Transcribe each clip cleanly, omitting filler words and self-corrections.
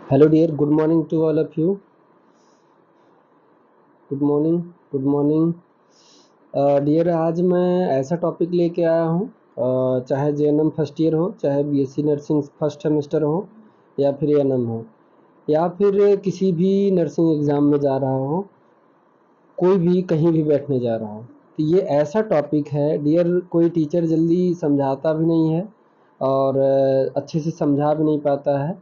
Hello dear, good morning to all of you. Good morning. Good morning dear. आज मैं ऐसा topic लेके आया हूँ, चाहे जेएनएम फर्स्ट ईयर हो, चाहे बीएससी नर्सिंग फर्स्ट सेमेस्टर हो, या फिर एएनएम हो, या फिर किसी भी नर्सिंग एग्ज़ाम में जा रहा हो, कोई भी कहीं भी बैठने जा रहा हो। तो ये ऐसा टॉपिक है डियर, कोई टीचर जल्दी समझाता भी नहीं है और अच्छे से समझा भी नहीं पाता है।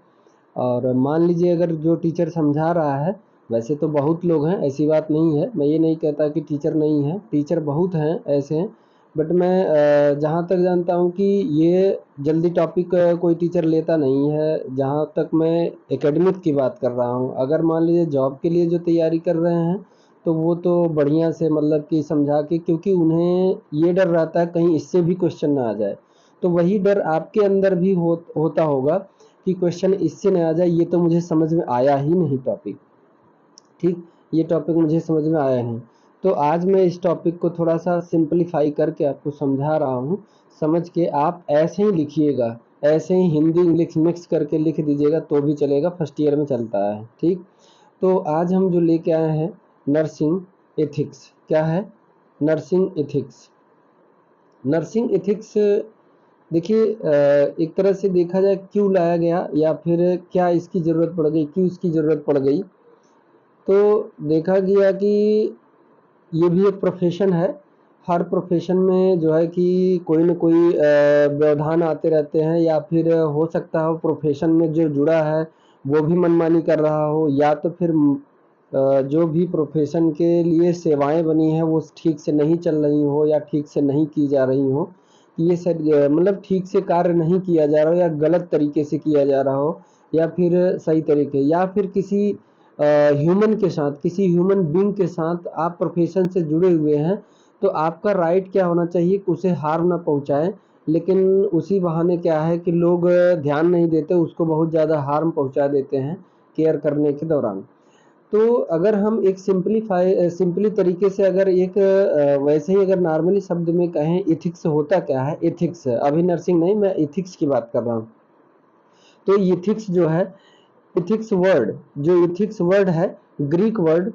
और मान लीजिए अगर जो टीचर समझा रहा है, वैसे तो बहुत लोग हैं, ऐसी बात नहीं है, मैं ये नहीं कहता कि टीचर नहीं है, टीचर बहुत हैं ऐसे हैं। बट मैं जहाँ तक जानता हूँ कि ये जल्दी टॉपिक कोई टीचर लेता नहीं है। जहाँ तक मैं एकेडमिक की बात कर रहा हूँ, अगर मान लीजिए जॉब के लिए जो तैयारी कर रहे हैं, तो वो तो बढ़िया से मतलब कि समझा के, क्योंकि उन्हें ये डर रहता है कहीं इससे भी क्वेश्चन ना आ जाए। तो वही डर आपके अंदर भी होता होगा कि क्वेश्चन इससे ना आ जाए, ये तो मुझे समझ में आया ही नहीं टॉपिक। ठीक, ये टॉपिक मुझे समझ में आया नहीं। तो आज मैं इस टॉपिक को थोड़ा सा सिंपलीफाई करके आपको समझा रहा हूँ। समझ के आप ऐसे ही लिखिएगा, ऐसे ही हिंदी इंग्लिश मिक्स करके लिख दीजिएगा तो भी चलेगा, फर्स्ट ईयर में चलता है। ठीक, तो आज हम जो लेके आए हैं, नर्सिंग एथिक्स। क्या है? Nursing ethics. नर्सिंग एथिक्स देखिए, एक तरह से देखा जाए क्यों लाया गया या फिर क्या इसकी ज़रूरत पड़ गई, क्यों इसकी ज़रूरत पड़ गई, तो देखा गया कि ये भी एक प्रोफेशन है। हर प्रोफेशन में जो है कि कोई न कोई व्यवधान आते रहते हैं, या फिर हो सकता हो प्रोफेशन में जो जुड़ा है वो भी मनमानी कर रहा हो, या तो फिर जो भी प्रोफेशन के लिए सेवाएं बनी हैं वो ठीक से नहीं चल रही हो, या ठीक से नहीं की जा रही हो। ये सब मतलब ठीक से कार्य नहीं किया जा रहा हो, या गलत तरीके से किया जा रहा हो, या फिर सही तरीके, या फिर किसी ह्यूमन के साथ, किसी ह्यूमन बीइंग के साथ आप प्रोफेशन से जुड़े हुए हैं, तो आपका राइट क्या होना चाहिए कि उसे हार्म ना पहुंचाएं। लेकिन उसी बहाने क्या है कि लोग ध्यान नहीं देते, उसको बहुत ज़्यादा हार्म पहुंचा देते हैं केयर करने के दौरान। तो अगर हम एक सिंपली तरीके से अगर एक वैसे ही अगर नॉर्मली शब्द में कहें, एथिक्स होता क्या है? एथिक्स, अभी नर्सिंग नहीं, मैं एथिक्स की बात कर रहा हूँ। तो एथिक्स जो है, इथिक्स वर्ड, जो इथिक्स वर्ड है, ग्रीक वर्ड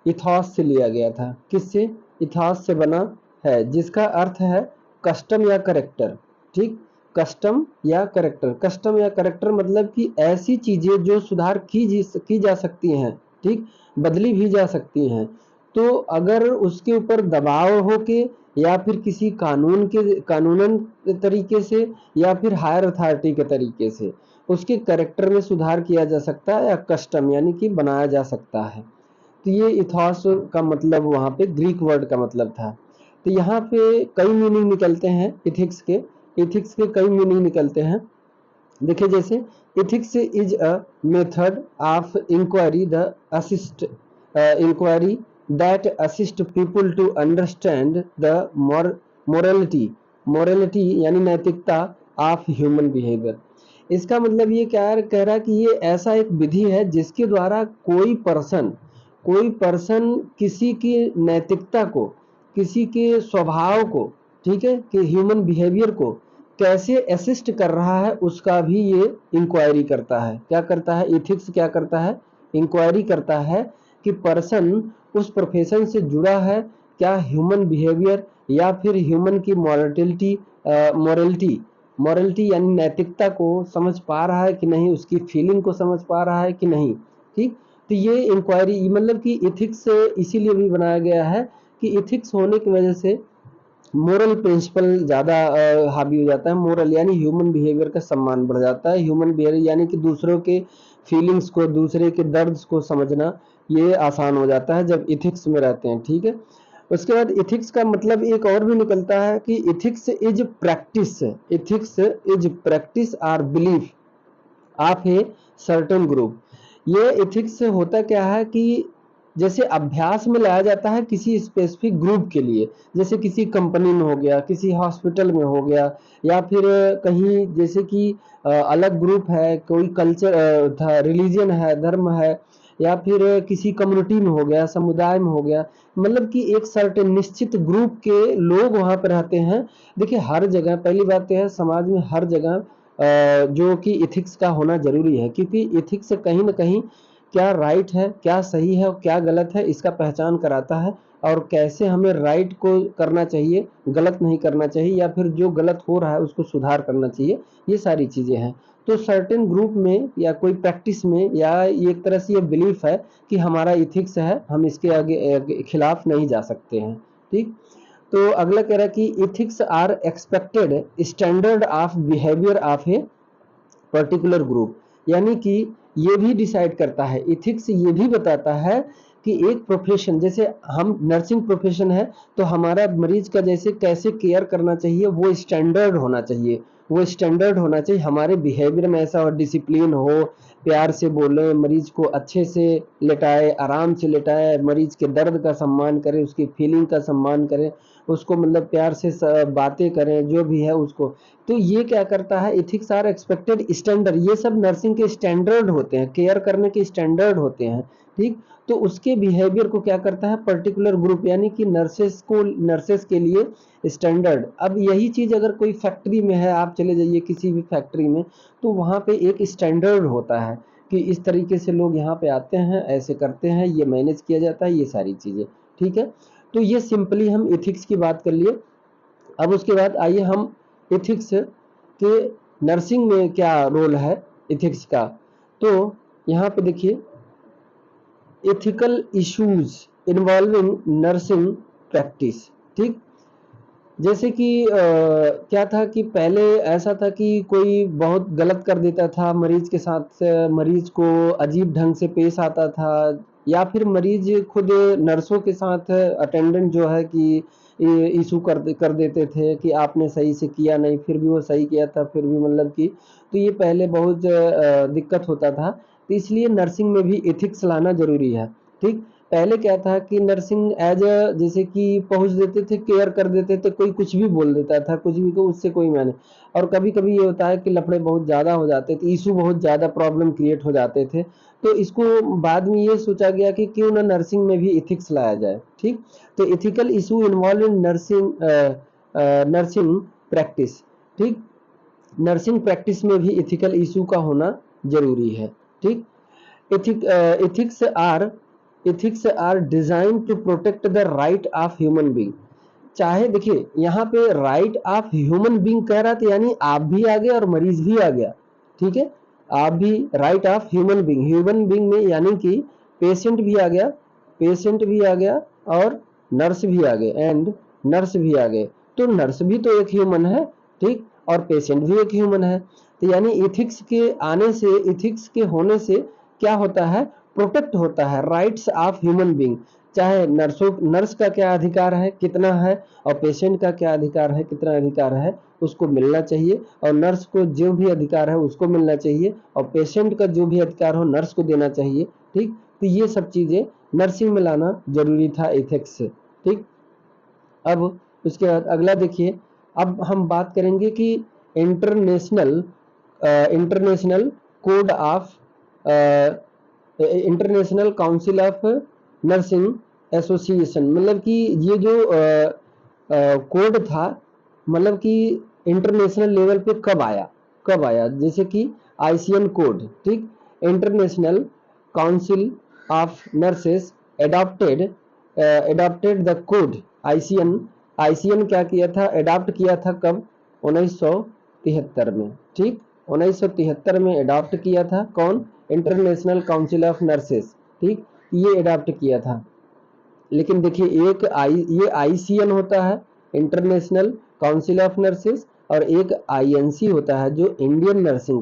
इथॉस से लिया गया था। किससे? इथॉस से बना है, जिसका अर्थ है कस्टम या करेक्टर। ठीक, कस्टम या करेक्टर। कस्टम या करेक्टर मतलब कि ऐसी चीजें जो सुधार की जा सकती हैं, ठीक, बदली भी जा सकती हैं। तो अगर उसके ऊपर दबाव हो के, या फिर किसी कानूनन तरीके से, या फिर हायर अथॉरिटी के तरीके से उसके कैरेक्टर में सुधार किया जा सकता है, या कस्टम यानी कि बनाया जा सकता है। तो ये इथॉस का मतलब वहाँ पे ग्रीक वर्ड का मतलब था। तो यहाँ पे कई मीनिंग निकलते हैं इथिक्स के। इथिक्स के कई मीनिंग निकलते हैं। देखिए, जैसे ethics is a method of inquiry the assist inquiry that assist people to understand the morality morality यानी नैतिकता ऑफ ह्यूमन बिहेवियर। इसका मतलब ये क्या कह रहा है कि ये ऐसा एक विधि है जिसके द्वारा कोई पर्सन किसी की नैतिकता को, किसी के स्वभाव को, ठीक है, कि ह्यूमन बिहेवियर को कैसे असिस्ट कर रहा है, उसका भी ये इंक्वायरी करता है। क्या करता है? इथिक्स क्या करता है? इंक्वायरी करता है कि पर्सन उस प्रोफेशन से जुड़ा है, क्या ह्यूमन बिहेवियर या फिर ह्यूमन की मॉरलिटी यानी नैतिकता को समझ पा रहा है कि नहीं, उसकी फीलिंग को समझ पा रहा है कि नहीं। ठीक, तो ये इंक्वायरी मतलब कि इथिक्स इसीलिए भी बनाया गया है कि इथिक्स होने की वजह से मोरल प्रिंसिपल ज़्यादा हावी हो जाता है। मोरल यानी ह्यूमन बिहेवियर का सम्मान बढ़ जाता है। ह्यूमन बिहेवियर यानी कि दूसरों के फीलिंग्स को, दूसरे के दर्द को समझना, ये आसान हो जाता है जब इथिक्स में रहते हैं। ठीक है, उसके बाद इथिक्स का मतलब एक और भी निकलता है कि ethics is practice are belief of a certain group. ये इथिक्स से होता क्या है कि जैसे अभ्यास में लाया जाता है किसी स्पेसिफिक ग्रुप के लिए, जैसे किसी कंपनी में हो गया, किसी हॉस्पिटल में हो गया, या फिर कहीं जैसे कि अलग ग्रुप है, कोई कल्चर रिलीजन है, धर्म है, या फिर किसी कम्युनिटी में हो गया, समुदाय में हो गया। मतलब कि एक सर्टेन निश्चित ग्रुप के लोग वहां पर रहते हैं। देखिए, हर जगह पहली बात तो है, समाज में हर जगह जो कि इथिक्स का होना जरूरी है, क्योंकि इथिक्स कहीं ना कहीं क्या राइट है, क्या सही है और क्या गलत है इसका पहचान कराता है, और कैसे हमें राइट को करना चाहिए, गलत नहीं करना चाहिए, या फिर जो गलत हो रहा है उसको सुधार करना चाहिए, ये सारी चीजें हैं। तो सर्टेन ग्रुप में या कोई प्रैक्टिस में, या एक तरह से ये बिलीफ है कि हमारा इथिक्स है, हम इसके आगे खिलाफ नहीं जा सकते हैं। ठीक, तो अगला कह रहा है कि ethics are expected standard of behaviour of a particular group, यानी कि ये भी डिसाइड करता है, इथिक्स ये भी बताता है कि एक प्रोफेशन, जैसे हम नर्सिंग प्रोफेशन है तो हमारा मरीज का जैसे कैसे केयर करना चाहिए वो स्टैंडर्ड होना चाहिए, वो स्टैंडर्ड होना चाहिए, हमारे बिहेवियर में ऐसा हो, डिसिप्लिन हो, प्यार से बोले, मरीज को अच्छे से लेटाए, आराम से लेटाए, मरीज के दर्द का सम्मान करें, उसकी फीलिंग का सम्मान करें, उसको मतलब प्यार से बातें करें, जो भी है उसको। तो ये क्या करता है, इथिक्स आर एक्सपेक्टेड स्टैंडर्ड, ये सब नर्सिंग के स्टैंडर्ड होते हैं, केयर करने के स्टैंडर्ड होते हैं। ठीक, तो उसके बिहेवियर को क्या करता है, पर्टिकुलर ग्रुप यानी कि नर्सेस के लिए स्टैंडर्ड। अब यही चीज अगर कोई फैक्ट्री में है, आप चले जाइए किसी भी फैक्ट्री में, तो वहां पे एक स्टैंडर्ड होता है कि इस तरीके से लोग यहाँ पे आते हैं, ऐसे करते हैं, ये मैनेज किया जाता है, ये सारी चीजें। ठीक है, तो ये सिंपली हम इथिक्स की बात कर लिए। अब उसके बाद आइए हम इथिक्स के नर्सिंग में क्या रोल है इथिक्स का। तो यहाँ पे देखिए, ethical issues involving nursing practice. ठीक, जैसे कि क्या था कि पहले ऐसा था कि कोई बहुत गलत कर देता था मरीज के साथ, मरीज को अजीब ढंग से पेश आता था, या फिर मरीज खुद नर्सों के साथ, अटेंडेंट जो है कि इशू कर देते थे कि आपने सही से किया नहीं, फिर भी वो सही किया था, फिर भी मतलब कि, तो ये पहले बहुत दिक्कत होता था। तो इसलिए नर्सिंग में भी एथिक्स लाना जरूरी है। ठीक, पहले क्या था कि नर्सिंग एज अ, जैसे कि पहुंच देते थे, केयर कर देते थे, कोई कुछ भी बोल देता था, कुछ भी को उससे कोई मैंने, और कभी कभी ये होता है कि लफड़े बहुत ज्यादा हो जाते थे, इशू बहुत ज्यादा, प्रॉब्लम क्रिएट हो जाते थे। तो इसको बाद में ये सोचा गया कि क्यों ना नर्सिंग में भी इथिक्स लाया जाए। ठीक, तो ethical issue involve in nursing practice. ठीक, नर्सिंग प्रैक्टिस में भी इथिकल इशू का होना जरूरी है। ठीक, ethics are ethics are designed to protect the right of human being। चाहे देखिए यहाँ पे राइट ऑफ ह्यूमन बीइंग कह रहा था, यानी आप भी आ गए और मरीज भी आ गया। ठीक है, आप भी राइट ऑफ ह्यूमन बीइंग में यानी कि पेशेंट भी आ गया, पेशेंट भी आ गया और नर्स भी आ गए, एंड नर्स भी आ गए। तो नर्स भी तो एक ह्यूमन है, ठीक, और पेशेंट भी एक ह्यूमन है। तो यानी इथिक्स के आने से, इथिक्स के होने से क्या होता है, प्रोटेक्ट होता है राइट्स ऑफ ह्यूमन बीइंग। चाहे नर्स का क्या अधिकार है, कितना है, और पेशेंट का क्या अधिकार है, कितना अधिकार है, उसको मिलना चाहिए, और नर्स को जो भी अधिकार है उसको मिलना चाहिए, और पेशेंट का जो भी अधिकार हो नर्स को देना चाहिए। ठीक, तो ये सब चीजें नर्सिंग में लाना जरूरी था एथिक्स से। ठीक, अब उसके बाद अगला देखिए, अब हम बात करेंगे कि international international code of international council of nursing association, मतलब कि ये जो कोड था, मतलब कि इंटरनेशनल लेवल पे कब आया, जैसे कि आईसीएन कोड। ठीक, international council of nurses adopted adopted the code ICN. ICN क्या किया था, एडॉप्ट किया था कब, 1973 में। ठीक, 1973 में एडॉप्ट किया था कौन, इंटरनेशनल काउंसिल ऑफ नर्सेस। ठीक, ये एडॉप्ट किया था। लेकिन देखिए ये आईसीएन होता है, इंटरनेशनल काउंसिल ऑफ नर्सेस, और एक आईएनसी होता है जो इंडियन नर्सिंग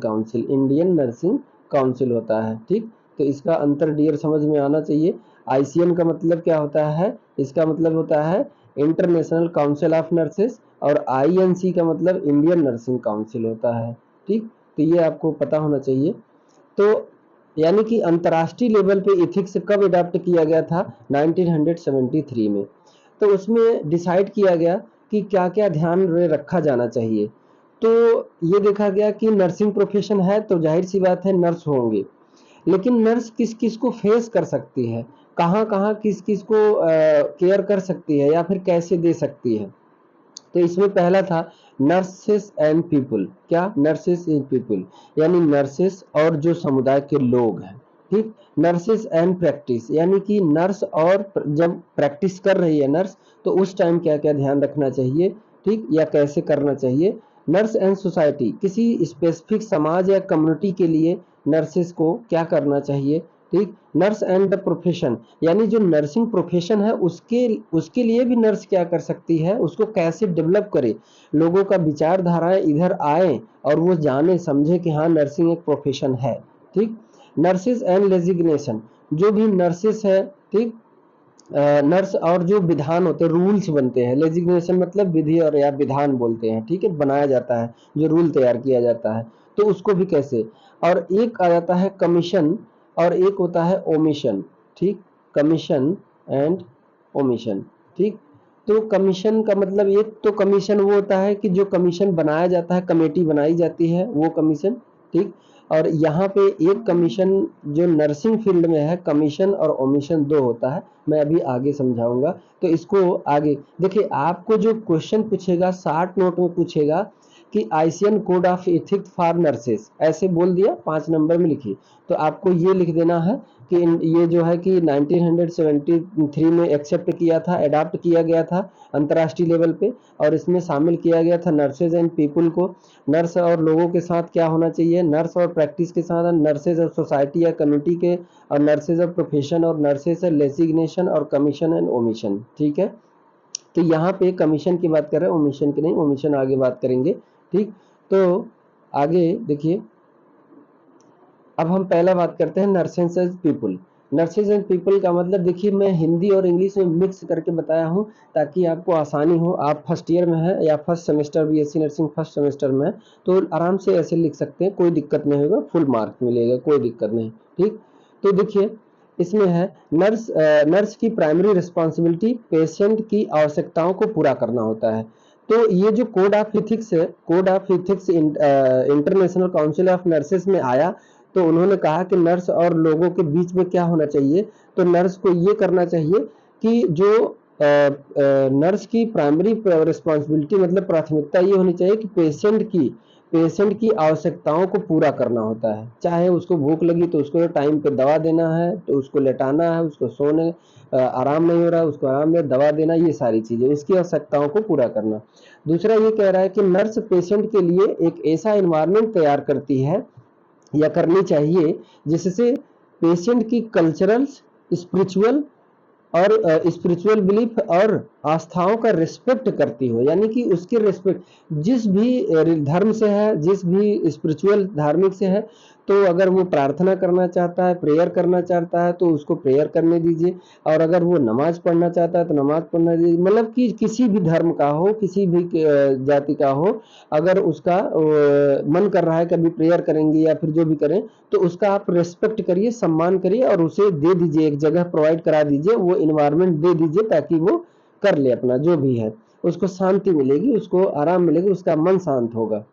काउंसिल होता है। ठीक, तो इसका अंतर डियर समझ में आना चाहिए। आईसीएन का मतलब क्या होता है, इसका मतलब होता है इंटरनेशनल काउंसिल ऑफ नर्सेस, और आईएनसी का मतलब इंडियन नर्सिंग काउंसिल होता है। ठीक, तो ये आपको पता होना चाहिए। तो यानी कि अंतर्राष्ट्रीय लेवल पे इथिक्स कब अडॉप्ट किया गया था, 1973 में। तो उसमें डिसाइड किया गया कि क्या क्या ध्यान में रखा जाना चाहिए। तो ये देखा गया कि नर्सिंग प्रोफेशन है तो जाहिर सी बात है नर्स होंगे, लेकिन नर्स किस किस को फेस कर सकती है, कहाँ कहाँ किस किस को केयर कर सकती है, या फिर कैसे दे सकती है। तो इसमें पहला था नर्सेस एंड पीपल, क्या नर्सेस एंड पीपल, यानी नर्सेस और जो समुदाय के लोग हैं, ठीक। नर्सेस एंड प्रैक्टिस, यानी कि नर्स और जब प्रैक्टिस कर रही है नर्स तो उस टाइम क्या क्या ध्यान रखना चाहिए, ठीक, या कैसे करना चाहिए। नर्स एंड सोसाइटी, किसी स्पेसिफिक समाज या कम्युनिटी के लिए नर्सेस को क्या करना चाहिए, ठीक। नर्स एंड द प्रोफेशन, यानी जो नर्सिंग प्रोफेशन है उसके उसके लिए भी नर्स क्या कर सकती है, उसको कैसे डेवलप करे, लोगों का विचारधाराएं इधर आए और वो जाने समझे कि हाँ नर्सिंग एक प्रोफेशन है, ठीक। नर्सेज एंड लेजिग्नेशन, जो भी नर्सेस है, ठीक, नर्स और जो विधान होते हैं, रूल्स बनते हैं, लेजिग्नेशन मतलब विधि और या विधान बोलते हैं, ठीक है, बनाया जाता है, जो रूल तैयार किया जाता है, तो उसको भी कैसे। और एक आ जाता है कमीशन और एक होता है ओमिशन, ठीक, कमीशन एंड ओमिशन, ठीक। तो कमीशन का मतलब, एक तो कमीशन वो होता है कि जो कमीशन बनाया जाता है, कमेटी बनाई जाती है, वो कमीशन, ठीक। और यहाँ पे एक कमीशन जो नर्सिंग फील्ड में है, कमीशन और ओमिशन दो होता है, मैं अभी आगे समझाऊंगा। तो इसको आगे देखिए, आपको जो क्वेश्चन पूछेगा 60 नोट में पूछेगा कि ICN code of ethics for nurses, ऐसे बोल दिया 5 नंबर में लिखिए, तो आपको ये लिख देना है कि ये जो है कि 1973 में एक्सेप्ट किया था, अडॉप्ट किया गया था अंतर्राष्ट्रीय लेवल पे, और इसमें शामिल किया गया था नर्सेज एंड पीपल को। नर्स और लोगों के साथ क्या होना चाहिए, नर्स और प्रैक्टिस के साथ नर्सेज और सोसाइटी या कम्युनिटी के, और नर्सेज और प्रोफेशन, और नर्सेज रेजिग्नेशन और कमीशन एंड ओमिशन, ठीक है। तो यहाँ पे कमीशन की बात कर रहे हैं, ओमिशन की नहीं, ओमिशन आगे बात करेंगे, ठीक। तो आगे देखिए, अब हम पहला बात करते हैं nurses and people. Nurses and people का मतलब देखिए, मैं हिंदी और इंग्लिश में मिक्स करके बताया हूँ ताकि आपको आसानी हो। आप फर्स्ट ईयर में है या first semester BSc nursing first semester में है, तो आराम से ऐसे लिख सकते हैं, कोई दिक्कत नहीं होगा, फुल मार्क मिलेगा, कोई दिक्कत नहीं, ठीक। तो देखिए, इसमें है नर्स की प्राइमरी रिस्पॉन्सिबिलिटी पेशेंट की आवश्यकताओं को पूरा करना होता है। तो ये जो कोड ऑफ इथिक्स है, code of ethics international council of nurses में आया, तो उन्होंने कहा कि नर्स और लोगों के बीच में क्या होना चाहिए, तो नर्स को ये करना चाहिए कि जो नर्स की प्राइमरी रिस्पॉन्सिबिलिटी मतलब प्राथमिकता ये होनी चाहिए कि पेशेंट की आवश्यकताओं को पूरा करना होता है। चाहे उसको भूख लगी तो उसको टाइम पे दवा देना है, तो उसको लेटाना है, उसको सोने आराम नहीं हो रहा है उसको आराम दे, दवा देना, ये सारी चीजें, इसकी आवश्यकताओं को पूरा करना। दूसरा ये कह रहा है कि नर्स पेशेंट के लिए एक ऐसा एनवायरनमेंट तैयार करती है या करनी चाहिए जिससे पेशेंट की कल्चरल, स्पिरिचुअल और स्पिरिचुअल बिलीफ और आस्थाओं का रिस्पेक्ट करती हो, यानी कि उसकी रिस्पेक्ट जिस भी धर्म से है, जिस भी स्पिरिचुअल धार्मिक से है, तो अगर वो प्रार्थना करना चाहता है, प्रेयर करना चाहता है, तो उसको प्रेयर करने दीजिए, और अगर वो नमाज पढ़ना चाहता है तो नमाज पढ़ना दीजिए, मतलब कि किसी भी धर्म का हो, किसी भी जाति का हो, अगर उसका मन कर रहा है कभी प्रेयर करेंगे या फिर जो भी करें, तो उसका आप रेस्पेक्ट करिए, सम्मान करिए, और उसे दे दीजिए, एक जगह प्रोवाइड करा दीजिए, वो इन्वायरमेंट दे दीजिए ताकि वो कर ले अपना जो भी है, उसको शांति मिलेगी, उसको आराम मिलेगी, उसका मन शांत होगा।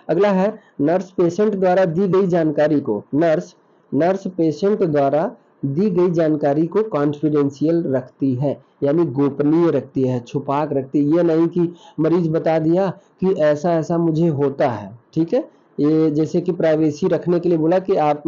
अगला है नर्स पेशेंट द्वारा दी गई जानकारी को, नर्स पेशेंट द्वारा दी गई जानकारी को कॉन्फिडेंशियल रखती है, यानी गोपनीय रखती है, छुपा के रखती है। ये नहीं कि मरीज बता दिया कि ऐसा ऐसा मुझे होता है, ठीक है, ये जैसे कि प्राइवेसी रखने के लिए बोला कि आप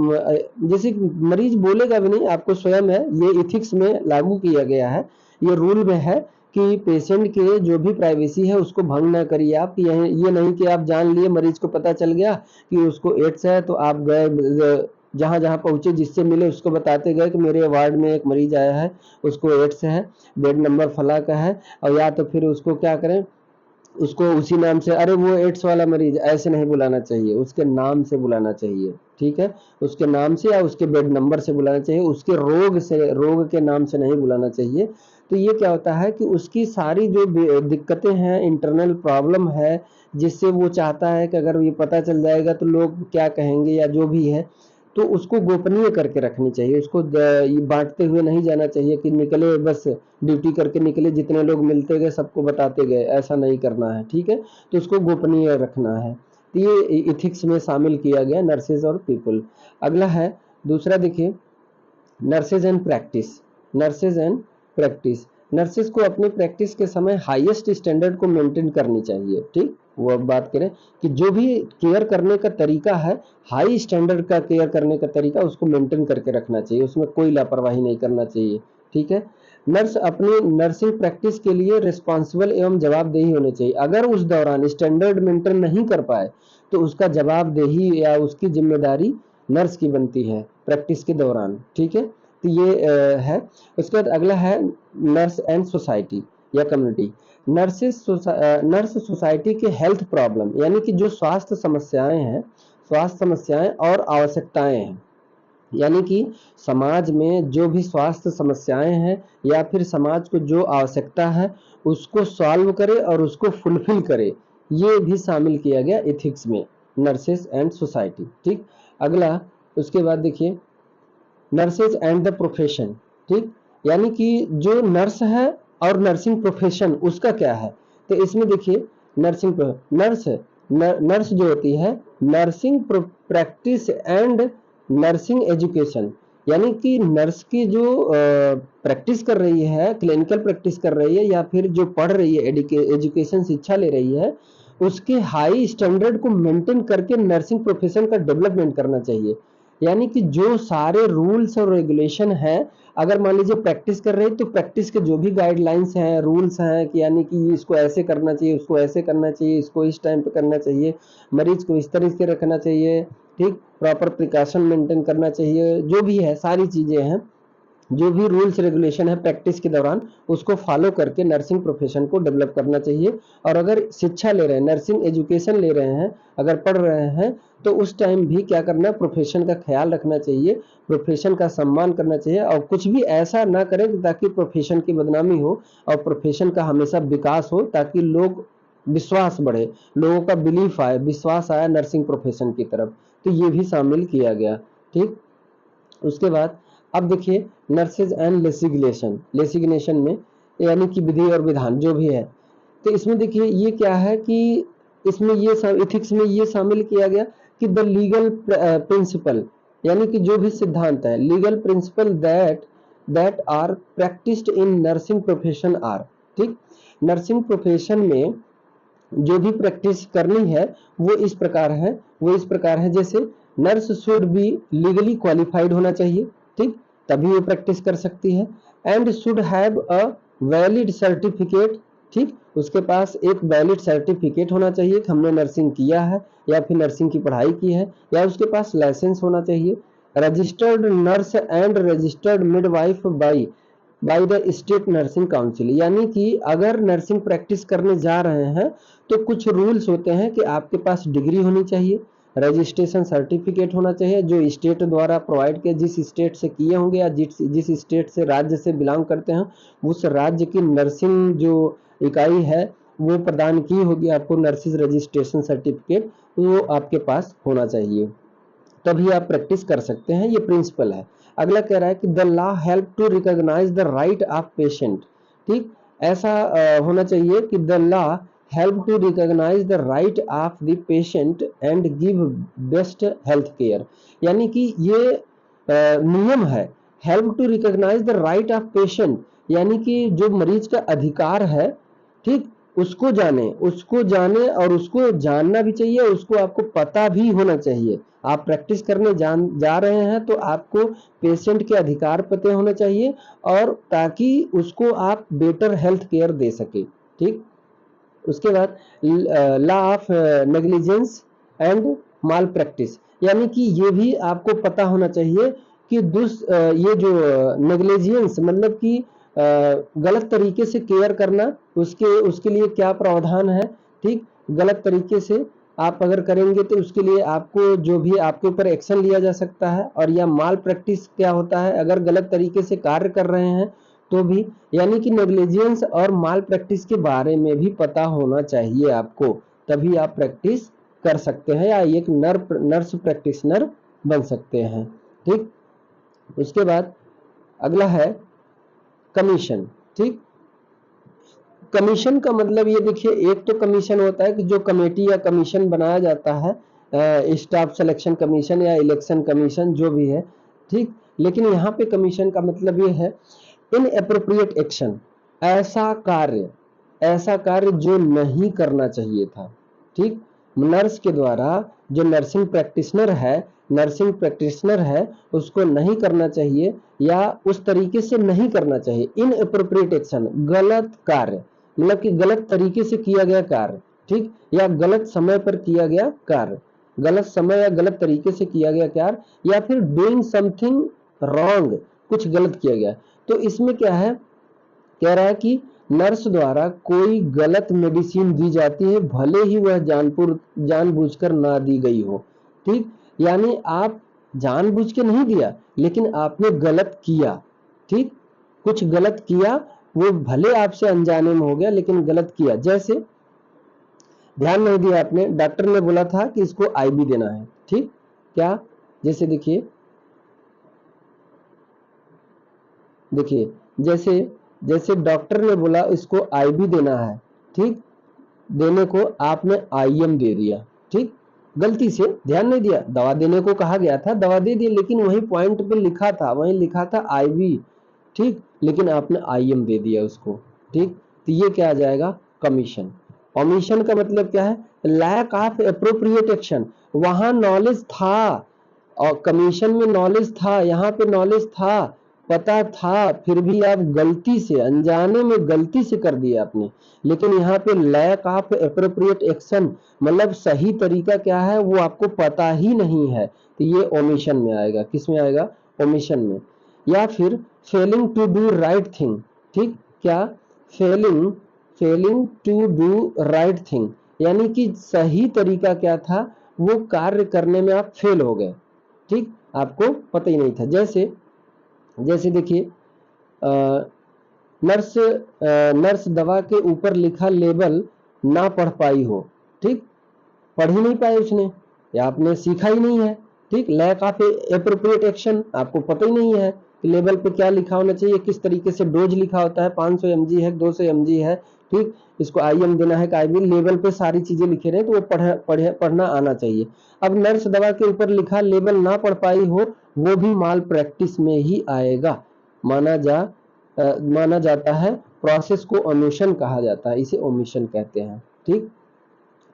जैसे मरीज बोलेगा भी नहीं, आपको स्वयं है, ये इथिक्स में लागू किया गया है, ये रूल में है कि पेशेंट के जो भी प्राइवेसी है उसको भंग ना करिए आप। ये नहीं कि आप जान लिए, मरीज को पता चल गया कि उसको एड्स है, तो आप गए जहां जहां पहुंचे, जिससे मिले उसको बताते गए कि मेरे वार्ड में एक मरीज आया है, उसको एड्स है, बेड नंबर फला का है, और या तो फिर उसको क्या करें, उसको उसी नाम से, अरे वो एड्स वाला मरीज, ऐसे नहीं बुलाना चाहिए, उसके नाम से बुलाना चाहिए, ठीक है, उसके नाम से या उसके बेड नंबर से बुलाना चाहिए, उसके रोग के नाम से नहीं बुलाना चाहिए। तो ये क्या होता है कि उसकी सारी जो दिक्कतें हैं, इंटरनल प्रॉब्लम है, जिससे वो चाहता है कि अगर ये पता चल जाएगा तो लोग क्या कहेंगे या जो भी है, तो उसको गोपनीय करके रखनी चाहिए, उसको बांटते हुए नहीं जाना चाहिए कि निकले बस ड्यूटी करके निकले, जितने लोग मिलते गए सबको बताते गए, ऐसा नहीं करना है, ठीक है, तो उसको गोपनीय रखना है। तो ये इथिक्स में शामिल किया गया नर्सेज और पीपल। अगला है दूसरा, देखिए nurses and practice, nurses and practice. Nurses को अपनी प्रैक्टिस के समय हाईएस्ट स्टैंडर्ड को मेंटेन करनी चाहिए। ठीक, वो अब बात करें कि जो भी केयर करने का तरीका है, हाई स्टैंडर्ड का केयर करने का तरीका उसको मेंटेन करके रखना चाहिए, उसमें कोई लापरवाही नहीं करना चाहिए। ठीक है, नर्स अपनी नर्सिंग प्रैक्टिस के लिए रिस्पॉन्सिबल एवं जवाबदेही होनी चाहिए। अगर उस दौरान स्टैंडर्ड मेंटेन नहीं कर पाए तो उसका जवाबदेही या उसकी जिम्मेदारी नर्स की बनती है प्रैक्टिस के दौरान। ठीक है, तो ये है। उसके बाद अगला है नर्स एंड सोसाइटी या कम्युनिटी। नर्स सोसाइटी के हेल्थ प्रॉब्लम यानी कि जो स्वास्थ्य समस्याएं और आवश्यकताएं हैं, यानी कि समाज में जो भी स्वास्थ्य समस्याएं हैं या फिर समाज को जो आवश्यकता है उसको सॉल्व करे और उसको फुलफिल करे, ये भी शामिल किया गया एथिक्स में, नर्सेस एंड सोसाइटी। ठीक, अगला उसके बाद देखिए नर्सेज एंड द प्रोफेशन। ठीक, यानी कि जो नर्स है और नर्सिंग प्रोफेशन उसका क्या है, तो इसमें देखिए नर्स जो होती है nursing practice and nursing education, यानी कि नर्स की जो प्रैक्टिस कर रही है, क्लिनिकल प्रैक्टिस कर रही है या फिर जो पढ़ रही है, एजुकेशन शिक्षा ले रही है, उसके हाई स्टैंडर्ड को मेंटेन करके नर्सिंग प्रोफेशन का डेवलपमेंट करना चाहिए। यानी कि जो सारे रूल्स और रेगुलेशन हैं, अगर मान लीजिए प्रैक्टिस कर रहे हैं तो प्रैक्टिस के जो भी गाइडलाइंस हैं, रूल्स हैं कि यानी कि इसको ऐसे करना चाहिए, उसको ऐसे करना चाहिए, इसको इस टाइम पे करना चाहिए, मरीज को इस तरीके से रखना चाहिए, ठीक, प्रॉपर प्रिकॉशन मेंटेन करना चाहिए, जो भी है सारी चीजें हैं, जो भी रूल्स रेगुलेशन है प्रैक्टिस के दौरान उसको फॉलो करके नर्सिंग प्रोफेशन को डेवलप करना चाहिए। और अगर शिक्षा ले रहे हैं, नर्सिंग एजुकेशन ले रहे हैं, अगर पढ़ रहे हैं, तो उस टाइम भी क्या करना है, प्रोफेशन का ख्याल रखना चाहिए, प्रोफेशन का सम्मान करना चाहिए और कुछ भी ऐसा ना करें ताकि प्रोफेशन की बदनामी हो और प्रोफेशन का हमेशा विकास हो, ताकि लोग विश्वास बढ़े, लोगों का बिलीफ आए, विश्वास आए नर्सिंग प्रोफेशन की तरफ, तो ये भी शामिल किया गया। ठीक, उसके बाद अब देखिए नर्सेज एंड लेसिग्नेशन में यानी कि विधि और विधान जो भी है, तो इसमें देखिए ये क्या है कि इसमें ये एथिक्स में ये शामिल किया गया कि द लीगल प्रिंसिपल, यानी कि जो भी सिद्धांत है, legal principle that are practised in nursing profession are. ठीक, नर्सिंग प्रोफेशन में जो भी प्रैक्टिस करनी है वो इस प्रकार है जैसे nurse should be legally qualified होना चाहिए। ठीक, तभी वो प्रैक्टिस कर सकती है। And should have a valid certificate. ठीक, उसके पास एक वैलिड सर्टिफिकेट होना चाहिए कि हमने नर्सिंग किया है या फिर नर्सिंग की पढ़ाई की है, या उसके पास लाइसेंस होना चाहिए। Registered nurse and registered midwife by the state nursing council, यानी कि अगर नर्सिंग प्रैक्टिस करने जा रहे हैं तो कुछ रूल्स होते हैं कि आपके पास डिग्री होनी चाहिए, रजिस्ट्रेशन सर्टिफिकेट होना चाहिए जो स्टेट द्वारा प्रोवाइड किया, जिस स्टेट से किए होंगे या जिस स्टेट से राज्य से बिलोंग करते हैं उस राज्य की नर्सिंग जो इकाई है वो प्रदान की होगी आपको नर्सिस रजिस्ट्रेशन सर्टिफिकेट, वो आपके पास होना चाहिए, तभी आप प्रैक्टिस कर सकते हैं, ये प्रिंसिपल है। अगला कह रहा है कि the law help to recognise the right of patient. ठीक, ऐसा होना चाहिए कि the law help to recognise the right of the patient and give best health care, यानी कि ये नियम है, help to recognise the right of patient, यानी कि जो मरीज का अधिकार है, ठीक, उसको जाने और उसको जानना भी चाहिए, उसको आपको पता भी होना चाहिए। आप प्रैक्टिस करने जा रहे हैं तो आपको पेशेंट के अधिकार पते होने चाहिए और ताकि उसको आप बेटर हेल्थ केयर दे सके। ठीक, उसके बाद law of negligence and mall practice, यानी कि ये भी आपको पता होना चाहिए कि ये जो नेग्लिजेंस मतलब कि गलत तरीके से केयर करना, उसके लिए क्या प्रावधान है। ठीक, गलत तरीके से आप अगर करेंगे तो उसके लिए आपको जो भी आपके ऊपर एक्शन लिया जा सकता है। और या माल प्रैक्टिस क्या होता है, अगर गलत तरीके से कार्य कर रहे हैं तो भी, यानी कि नेग्लिजेंस और माल प्रैक्टिस के बारे में भी पता होना चाहिए आपको, तभी आप प्रैक्टिस कर सकते हैं या एक नर्स प्रैक्टिशनर बन सकते हैं। ठीक, उसके बाद अगला है कमीशन। ठीक, कमीशन का मतलब ये देखिए, एक तो कमीशन होता है कि जो कमेटी या कमीशन बनाया जाता है, स्टाफ सिलेक्शन कमीशन या इलेक्शन कमीशन जो भी है। ठीक, लेकिन यहाँ पे कमीशन का मतलब ये है इन एप्रोप्रिएट एक्शन, ऐसा कार्य जो नहीं करना चाहिए था। ठीक, नर्स के द्वारा जो नर्सिंग प्रैक्टिशनर है उसको नहीं करना चाहिए या उस तरीके से नहीं करना चाहिए। इनएप्रोप्रिएट एक्शन, गलत कार्य, मतलब कि गलत तरीके से किया गया कार्य, ठीक, या गलत समय पर किया गया कार्य, गलत समय या गलत तरीके से किया गया कार्य, या फिर डूइंग समथिंग रॉन्ग, कुछ गलत किया गया। तो इसमें क्या है, कह रहा है कि नर्स द्वारा कोई गलत मेडिसिन दी जाती है, भले ही वह जानबूझकर ना दी गई हो। ठीक, यानी आप जानबूझ के नहीं दिया लेकिन आपने गलत किया। ठीक, कुछ गलत किया, वो भले आपसे अनजाने में हो गया लेकिन गलत किया। जैसे ध्यान नहीं दिया आपने, डॉक्टर ने बोला था कि इसको आईवी देना है। ठीक, क्या, जैसे देखिए जैसे जैसे डॉक्टर ने बोला इसको आईवी देना है, ठीक, देने को आपने आईएम दे दिया। ठीक, गलती से ध्यान नहीं दिया, दवा देने को कहा गया था, दवा दे दी, लेकिन वही पॉइंट पे वहीं लिखा था आईवी, ठीक, लेकिन आपने आईएम दे दिया उसको। ठीक, तो ये क्या आ जाएगा, कमीशन। ओमिशन का मतलब क्या है, लैक ऑफ एप्रोप्रिएट एक्शन। वहां नॉलेज था और कमीशन में नॉलेज था, यहाँ पे नॉलेज था, पता था, फिर भी आप गलती से, अनजाने में गलती से कर दिया आपने। लेकिन यहाँ पे लैक ऑफ एप्रोप्रिएट एक्शन, मतलब सही तरीका क्या है वो आपको पता ही नहीं है, तो ये ओमिशन में आएगा। किस में आएगा, ओमिशन में। या फिर failing to do right thing. ठीक, क्या, failing to do right thing, यानी कि सही तरीका क्या था, वो कार्य करने में आप फेल हो गए। ठीक, आपको पता ही नहीं था। जैसे जैसे देखिए नर्स दवा के ऊपर लिखा लेबल ना पढ़ पाई हो। ठीक, पढ़ ही नहीं पाए उसने, या आपने सीखा ही नहीं है। ठीक, लैक ऑफ एप्रोप्रिएट एक्शन, आपको पता ही नहीं है कि लेबल पे क्या लिखा होना चाहिए, किस तरीके से डोज लिखा होता है, 500 mg है, 200 mg है। ठीक, इसको आईएम देना है कि आईवी, लेबल पे सारी चीजें लिखे रहे तो वो पढ़ना आना चाहिए। अब नर्स दवा के ऊपर लिखा लेबल ना पढ़ पाई हो, वो भी माल प्रैक्टिस में ही आएगा, माना जाता है। प्रोसेस को ओमिशन कहा जाता है, इसे ओमिशन कहते हैं। ठीक,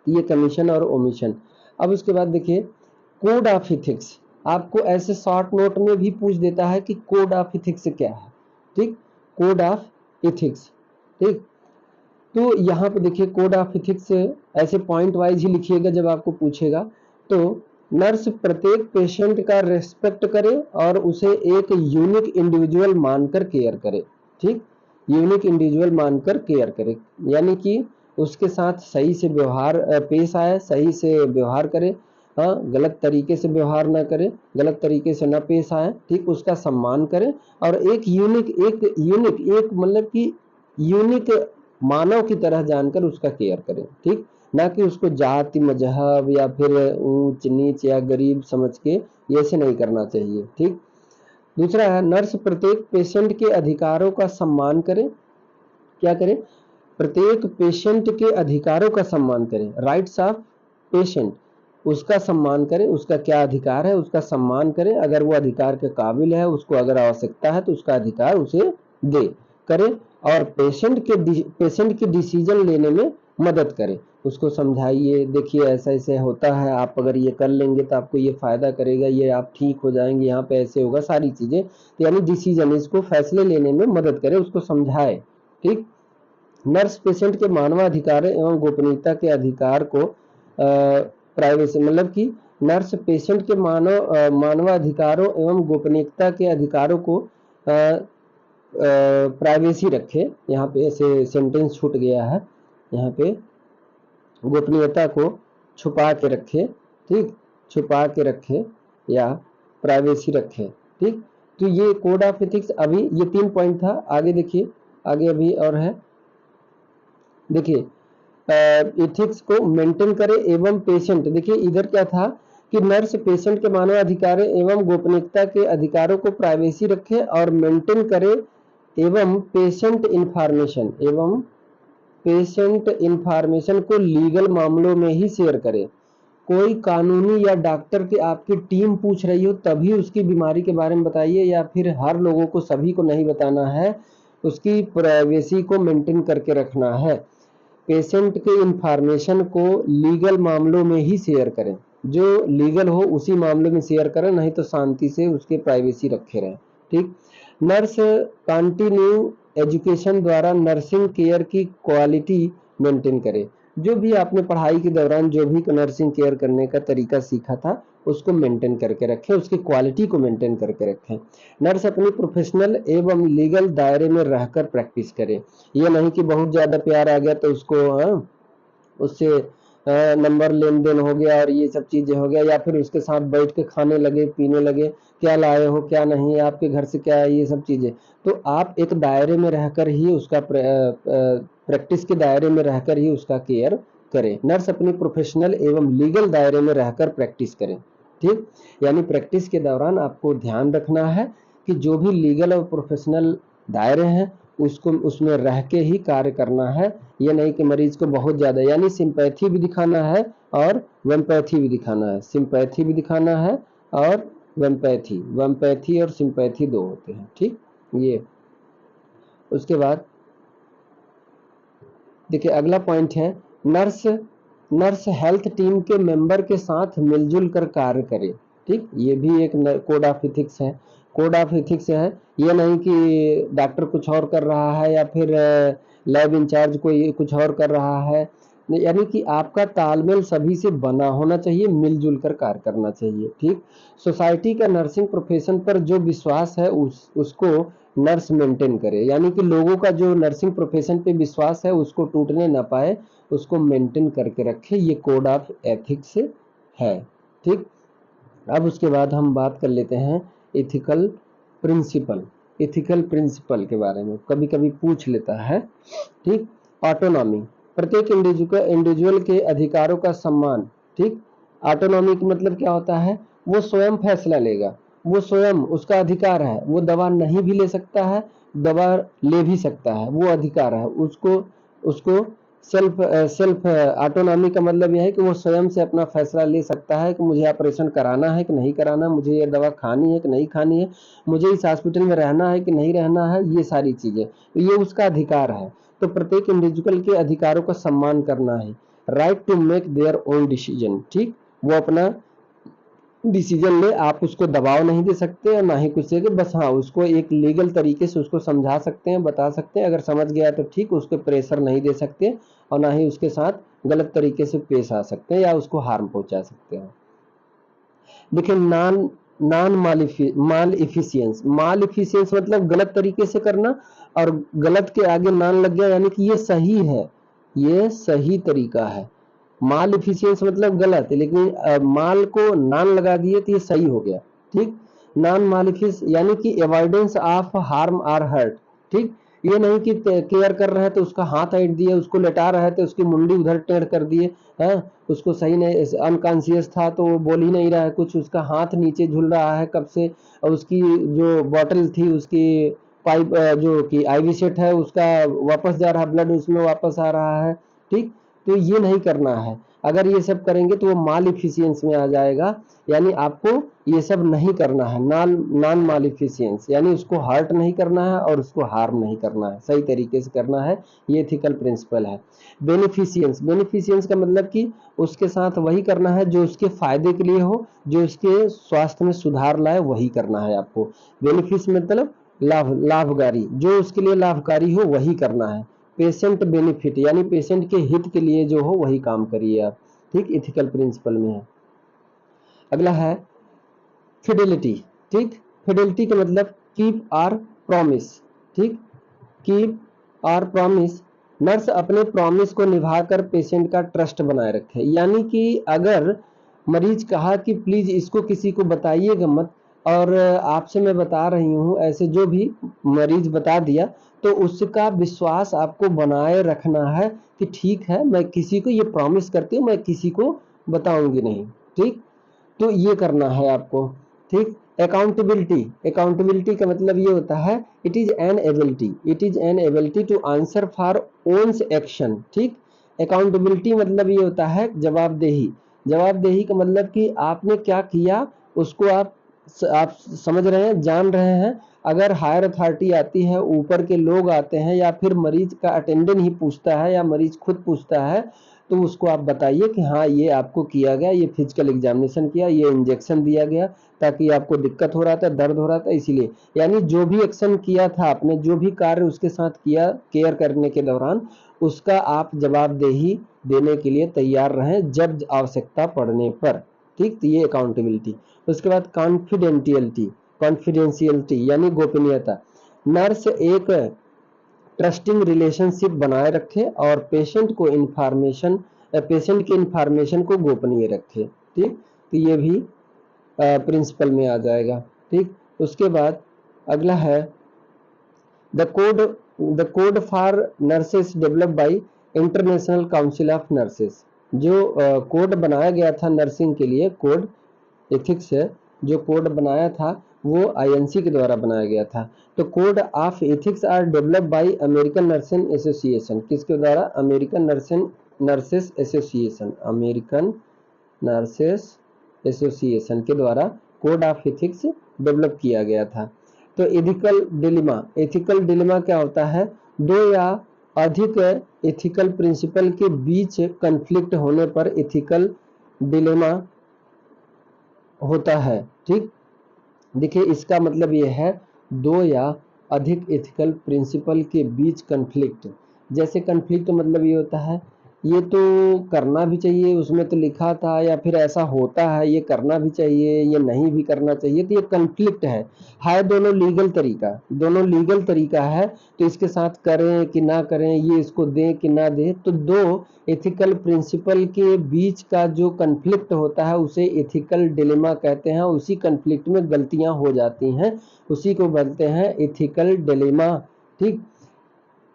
ये कमीशन और ओमिशन। अब उसके बाद देखिए कोड ऑफ इथिक्स, आपको ऐसे शॉर्ट नोट में भी पूछ देता है कि कोड ऑफ इथिक्स क्या है। ठीक, कोड ऑफ इथिक्स। ठीक, तो यहाँ पे देखिए कोड ऑफ इथिक्स ऐसे पॉइंट वाइज ही लिखिएगा जब आपको पूछेगा। तो नर्स प्रत्येक पेशेंट का रेस्पेक्ट करे और उसे एक यूनिक इंडिविजुअल मानकर केयर करे। ठीक, यूनिक इंडिविजुअल मानकर केयर करे, यानी कि उसके साथ सही से व्यवहार पेश आए, सही से व्यवहार करे। हाँ, गलत तरीके से व्यवहार ना करे, गलत तरीके से ना पेश आए। ठीक, उसका सम्मान करे और एक यूनिक मतलब कि यूनिक मानव की तरह जानकर उसका केयर करें। ठीक, ना कि उसको जाति मजहब या फिर ऊंच नीच या गरीब समझ के, ये ऐसे नहीं करना चाहिए। ठीक, दूसरा है नर्स प्रत्येक पेशेंट के अधिकारों का सम्मान करे। क्या करे, प्रत्येक पेशेंट के अधिकारों का सम्मान करें, राइट्स ऑफ पेशेंट, उसका सम्मान करें, उसका क्या अधिकार है उसका सम्मान करें, अगर वो अधिकार के काबिल है, उसको अगर आवश्यकता है तो उसका अधिकार उसे दे करे, और पेशेंट के डिसीजन लेने में मदद करे। उसको समझाइए, देखिए ऐसा ऐसे होता है, आप अगर ये कर लेंगे तो आपको ये फायदा करेगा, ये आप ठीक हो जाएंगे, यहाँ पे ऐसे होगा, सारी चीजें, यानी डिसीजन, इसको फैसले लेने में मदद करे, उसको समझाए। ठीक, नर्स पेशेंट के मानवाधिकार एवं गोपनीयता के अधिकार को प्राइवेसी, मतलब कि नर्स पेशेंट के मानवाधिकारों एवं गोपनीयता के अधिकारों को प्राइवेसी रखे। यहाँ पे ऐसे सेंटेंस छूट गया है, यहाँ पे गोपनीयता को छुपा के रखे। ठीक, छुपा के रखे या प्राइवेसी रखे। ठीक, तो ये कोड ऑफ एथिक्स, अभी ये 3 पॉइंट था। आगे देखिए, आगे अभी और है, देखिए एथिक्स को मेंटेन करे एवं पेशेंट, देखिए इधर क्या था कि नर्स पेशेंट के मानवाधिकार एवं गोपनीयता के अधिकारों को प्राइवेसी रखे और मेंटेन करे एवं पेशेंट इंफॉर्मेशन को लीगल मामलों में ही शेयर करे। कोई कानूनी या डॉक्टर की आपकी टीम पूछ रही हो तभी उसकी बीमारी के बारे में बताइए, या फिर हर लोगों को, सभी को नहीं बताना है। उसकी प्राइवेसी को मेंटेन करके रखना है। पेशेंट के इंफॉर्मेशन को लीगल मामलों में ही शेयर करें, जो लीगल हो उसी मामले में शेयर करें, नहीं तो शांति से उसके प्राइवेसी रखे रहें। ठीक। नर्स कंटिन्यू एजुकेशन द्वारा नर्सिंग केयर की क्वालिटी मेंटेन करे। जो भी आपने पढ़ाई के दौरान जो भी नर्सिंग केयर करने का तरीका सीखा था उसको मेंटेन करके रखें, उसकी क्वालिटी को मेंटेन करके रखें। नर्स अपनी प्रोफेशनल एवं लीगल दायरे में रहकर प्रैक्टिस करे। ये नहीं कि बहुत ज्यादा प्यार आ गया तो उसको उससे नंबर लेन देन हो गया और ये सब चीजें हो गया, या फिर उसके साथ बैठ के खाने लगे पीने लगे, क्या लाए हो क्या नहीं, आपके घर से क्या है, ये सब चीजें। तो आप एक दायरे में रहकर ही उसका प्रैक्टिस के दायरे में रहकर ही उसका केयर करें। नर्स अपनी प्रोफेशनल एवं लीगल दायरे में रहकर प्रैक्टिस करें। ठीक। यानी प्रैक्टिस के दौरान आपको ध्यान रखना है कि जो भी लीगल और प्रोफेशनल दायरे हैं उसको उसमें रह के ही कार्य करना है। ये नहीं कि मरीज को बहुत ज्यादा, यानी सिंपैथी भी दिखाना है और वेम्पैथी भी दिखाना है। सिंपैथी भी दिखाना है और वेम्पैथी और सिंपैथी दो होते हैं। ठीक। ये उसके बाद देखिए अगला पॉइंट है, नर्स हेल्थ टीम के मेंबर के साथ मिलजुल कर कार्य करे। ठीक। ये भी एक कोड ऑफ इथिक्स है। कोड ऑफ इथिक्स है, ये नहीं कि डॉक्टर कुछ और कर रहा है या फिर लैब इंचार्ज कोई कुछ और कर रहा है, यानी कि आपका तालमेल सभी से बना होना चाहिए, मिलजुल कर कार्य करना चाहिए। ठीक। सोसाइटी का नर्सिंग प्रोफेशन पर जो विश्वास है उसको नर्स मेंटेन करे, यानी कि लोगों का जो नर्सिंग प्रोफेशन पे विश्वास है उसको टूटने ना पाए, उसको मेंटेन करके रखे। ये कोड ऑफ एथिक्स है। ठीक। अब उसके बाद हम बात कर लेते हैं इथिकल प्रिंसिपल के बारे में, कभी कभी पूछ लेता है। ठीक। ऑटोनॉमी, प्रत्येक इंडिविजुअल के अधिकारों का सम्मान। ठीक। ऑटोनॉमी का मतलब क्या होता है, वो स्वयं फैसला लेगा, वो स्वयं, उसका अधिकार है, वो दवा नहीं भी ले सकता है, दवा ले भी सकता है, वो अधिकार है उसको। उसको सेल्फ ऑटोनॉमी का मतलब यह है कि वो स्वयं से अपना फैसला ले सकता है कि मुझे ऑपरेशन कराना है कि नहीं कराना, मुझे ये दवा खानी है कि नहीं खानी है, मुझे इस हॉस्पिटल में रहना है कि नहीं रहना है, ये सारी चीजें, तो ये उसका अधिकार है। तो प्रत्येक इंडिविजुअल के अधिकारों का सम्मान करना है। Right to make their own decision. ठीक। वो अपना डिसीजन ले, आप उसको दबाव नहीं दे सकते और ना ही कुछ से, बस हाँ उसको एक लीगल तरीके से उसको समझा सकते हैं, बता सकते हैं, अगर समझ गया तो ठीक, उसको प्रेशर नहीं दे सकते और ना ही उसके साथ गलत तरीके से पेश आ सकते हैं या उसको हार्म पहुंचा सकते हैं। देखिए नॉन माल इफिशियंस मतलब गलत तरीके से करना, और गलत के आगे नॉन लग गया यानी कि ये सही है, ये सही तरीका है। माल इफिशियंस मतलब गलत, लेकिन माल को नॉन लगा दिए तो ये सही हो गया। ठीक। नॉन मालिफिस यानी कि अवॉइडेंस ऑफ हार्म और हर्ट। ठीक। ये नहीं कि केयर कर रहे हैं तो उसका हाथ ऐट दिए, उसको लेटा रहे थे उसकी मुंडी उधर टेढ़ कर दिए, है उसको सही नहीं, अनकॉन्शियस था तो वो बोल ही नहीं रहा है कुछ, उसका हाथ नीचे झूल रहा है कब से, और उसकी जो बॉटल थी उसकी पाइप जो कि आईवी सेट है उसका वापस जा रहा है, ब्लड उसमें वापस आ रहा है। ठीक। तो ये नहीं करना है, अगर ये सब करेंगे तो वो माल इफिशियंस में आ जाएगा, यानी आपको ये सब नहीं करना है। नॉन माल इफिशियंस यानी उसको हर्ट नहीं करना है और उसको हार्म नहीं करना है, सही तरीके से करना है, ये एथिकल प्रिंसिपल है। बेनिफिशियंस का मतलब कि उसके साथ वही करना है जो उसके फायदे के लिए हो, जो उसके स्वास्थ्य में सुधार लाए, वही करना है आपको। बेनिफिस मतलब लाभकारी, जो उसके लिए लाभकारी हो वही करना है। पेशेंट बेनिफिट यानी पेशेंट के हित के लिए जो हो वही काम करिए आप। ठीक। इथिकल प्रिंसिपल में है। अगला है फिडेलिटी। ठीक। फिडेलिटी का मतलब कीप आर प्रॉमिस। ठीक। कीप आर प्रॉमिस, नर्स अपने प्रॉमिस को निभाकर पेशेंट का ट्रस्ट बनाए रखे, यानी कि अगर मरीज कहा कि प्लीज इसको किसी को बताइएगा मत, और आपसे मैं बता रही हूँ, ऐसे जो भी मरीज बता दिया तो उसका विश्वास आपको बनाए रखना है कि ठीक है मैं किसी को ये प्रॉमिस करती हूँ, मैं किसी को बताऊंगी नहीं। ठीक। तो ये करना है आपको। ठीक। अकाउंटेबिलिटी का मतलब ये होता है it is an ability to answer for one's action. ठीक। अकाउंटेबिलिटी मतलब ये होता है जवाबदेही का मतलब कि आपने क्या किया उसको आप आप समझ रहे हैं, जान रहे हैं। अगर हायर अथॉरिटी आती है, ऊपर के लोग आते हैं, या फिर मरीज का अटेंडेंट ही पूछता है या मरीज खुद पूछता है, तो उसको आप बताइए कि हाँ ये आपको किया गया, ये फिजिकल एग्जामिनेशन किया, ये इंजेक्शन दिया गया, ताकि आपको दिक्कत हो रहा था, दर्द हो रहा था इसीलिए। यानी जो भी एक्शन किया था आपने, जो भी कार्य उसके साथ किया केयर करने के दौरान, उसका आप जवाबदेही देने के लिए तैयार रहें जब आवश्यकता पड़ने पर। ठीक, तो ये अकाउंटेबिलिटी। उसके बाद कॉन्फिडेंशियलिटी यानी गोपनीयता। नर्स एक ट्रस्टिंग रिलेशनशिप बनाए रखे और पेशेंट की इंफॉर्मेशन को गोपनीय रखे। ठीक, तो ये भी प्रिंसिपल में आ जाएगा। ठीक, उसके बाद अगला है the code for nurses develop by international council of nurses. जो कोड बनाया गया था नर्सिंग के लिए, कोड एथिक्स है, जो कोड बनाया था वो आईएनसी के द्वारा बनाया गया था। तो code of ethics are developed by American nursing association. किसके द्वारा? American nurses association, American nurses association के द्वारा कोड ऑफ एथिक्स डेवलप किया गया था। तो एथिकल डिलेमा क्या होता है? दो या अधिक एथिकल प्रिंसिपल के बीच कन्फ्लिक्ट होने पर एथिकल डिलेमा होता है। ठीक, देखिए इसका मतलब ये है, दो या अधिक एथिकल प्रिंसिपल के बीच कन्फ्लिक्ट। जैसे कन्फ्लिक्ट मतलब ये होता है, ये तो करना भी चाहिए, उसमें तो लिखा था, या फिर ऐसा होता है, ये करना भी चाहिए, ये नहीं भी करना चाहिए, तो ये कन्फ्लिक्ट है दोनों लीगल तरीका है। तो इसके साथ करें कि ना करें, ये इसको दें कि ना दें, तो दो एथिकल प्रिंसिपल के बीच का जो कन्फ्लिक्ट होता है उसे एथिकल डिलेमा कहते हैं। उसी कन्फ्लिक्ट में गलतियां हो जाती हैं, उसी को बोलते हैं एथिकल डिलेमा। ठीक,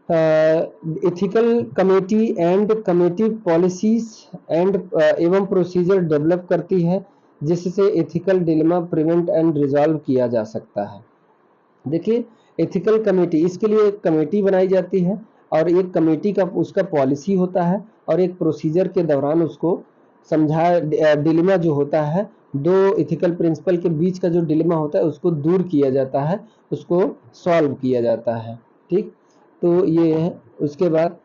ethical committee and committee policies and एवं प्रोसीजर डेवलप करती है, जिससे ethical dilemma prevent and resolve किया जा सकता है। देखिए एथिकल कमेटी, इसके लिए एक कमेटी बनाई जाती है, और एक कमेटी का उसका पॉलिसी होता है, और एक प्रोसीजर के दौरान उसको समझा डिलेमा जो होता है, दो एथिकल प्रिंसिपल के बीच का जो डिलेमा होता है उसको दूर किया जाता है, उसको सॉल्व किया जाता है। ठीक, तो ये है। उसके बाद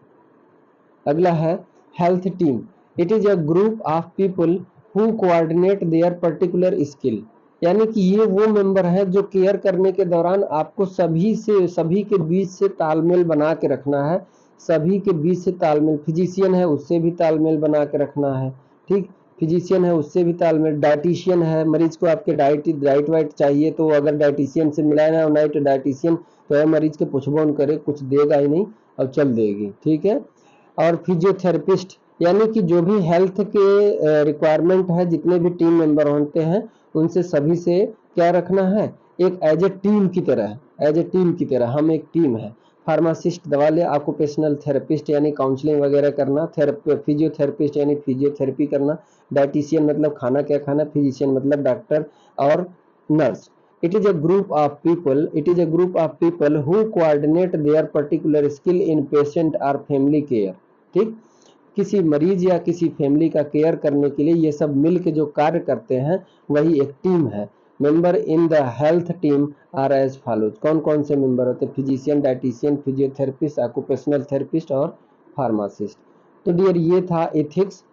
अगला है health team. It is a group of people who coordinate there particular skill. यानी कि ये वो मेंबर है जो केयर करने के दौरान आपको सभी के बीच से तालमेल बना के रखना है, सभी के बीच से तालमेल। फिजिशियन है उससे भी तालमेल बना के रखना है। ठीक, फिजिशियन है उससे भी तालमेल। डाइटिशियन है, मरीज को आपके डाइट वाइट चाहिए, तो अगर डाइटिशियन से मिलाए ना होना, तो डाइटिशियन तो है मरीज के पुछबोन करे, कुछ देगा ही नहीं और चल देगी। ठीक है, और फिजियोथेरेपिस्ट, यानी कि जो भी हेल्थ के रिक्वायरमेंट है, जितने भी टीम मेंबर होते हैं उनसे सभी से क्या रखना है, एक एज ए टीम की तरह हम एक टीम है। फार्मासिस्ट दवा ले, ऑक्यूपेशनल थेरेपिस्ट यानी काउंसलिंग वगैरह करना, फिजियोथेरेपिस्ट यानी फिजियोथेरेपी करना, डाइटिशियन मतलब खाना क्या खाना, फिजिशियन मतलब डॉक्टर, और nurse. It is a group of people who coordinate their particular skill in patient or family care। ठीक, किसी मरीज या किसी फैमिली का केयर करने के लिए ये सब मिल के जो कार्य करते हैं वही एक टीम है। Member in the health team are as follows. कौन कौन से मेंबर होते हैं? Physician, dietitian, physiotherapist, occupational therapist और फार्मासिस्ट। तो डियर ये था ethics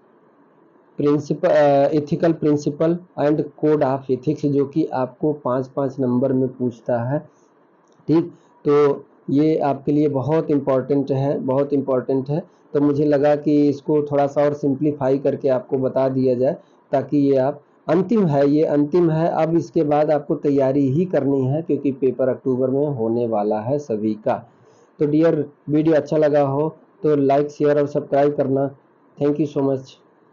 ethical principle and code of ethics, जो कि आपको 5-5 नंबर में पूछता है। ठीक, तो ये आपके लिए बहुत इम्पोर्टेंट है। तो मुझे लगा कि इसको थोड़ा सा और सिंप्लीफाई करके आपको बता दिया जाए, ताकि ये आप ये अंतिम है। अब इसके बाद आपको तैयारी ही करनी है, क्योंकि पेपर अक्टूबर में होने वाला है सभी का। तो डियर, वीडियो अच्छा लगा हो तो लाइक, शेयर और सब्सक्राइब करना। Thank you so much.